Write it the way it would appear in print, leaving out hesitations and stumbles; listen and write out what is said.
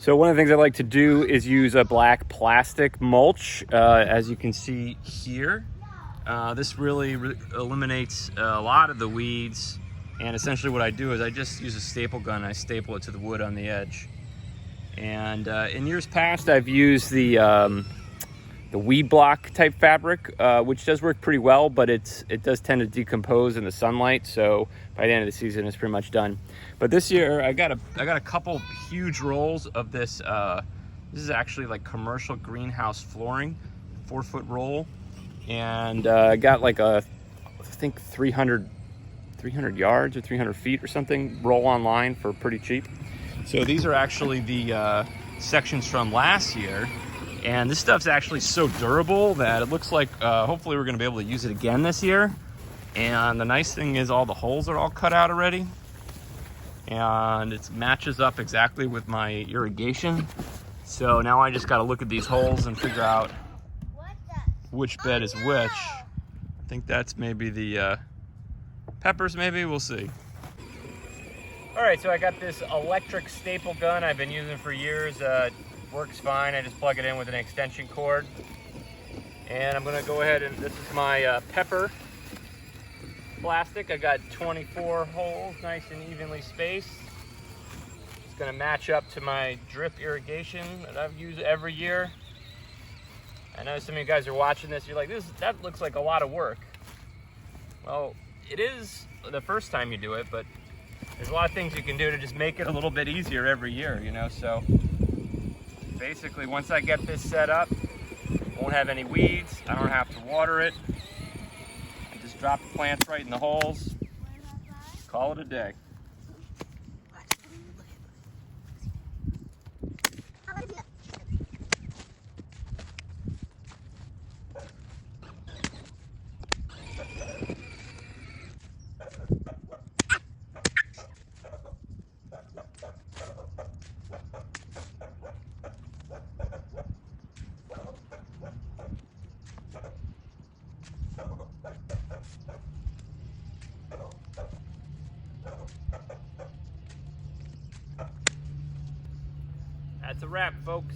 So one of the things I like to do is use a black plastic mulch, as you can see here. This really eliminates a lot of the weeds, and essentially what I do is I just use a staple gun and I staple it to the wood on the edge. And in years past I've used the weed block type fabric, which does work pretty well, but it does tend to decompose in the sunlight, so by the end of the season it's pretty much done. But this year I got a couple huge rolls of this. This is actually like commercial greenhouse flooring, 4-foot roll, and I got like I think 300 yards or 300 feet or something roll online for pretty cheap. So these are actually the sections from last year. And this stuff's actually so durable that it looks like hopefully we're going to be able to use it again this year. And the nice thing is all the holes are all cut out already. And it matches up exactly with my irrigation. So now I just got to look at these holes and figure out which bed is which. I think that's maybe the peppers, maybe. We'll see. All right, so I got this electric staple gun I've been using for years. Works fine. I just plug it in with an extension cord. And I'm gonna go ahead and this is my pepper plastic. I got 24 holes, nice and evenly spaced. It's gonna match up to my drip irrigation that I've used every year. I know some of you guys are watching this, you're like, that looks like a lot of work. Well, it is the first time you do it, but there's a lot of things you can do to just make it a little bit easier every year, you know, so. Basically, once I get this set up, won't have any weeds. I don't have to water it. I just drop the plants right in the holes. Call it a day. That's a wrap, folks.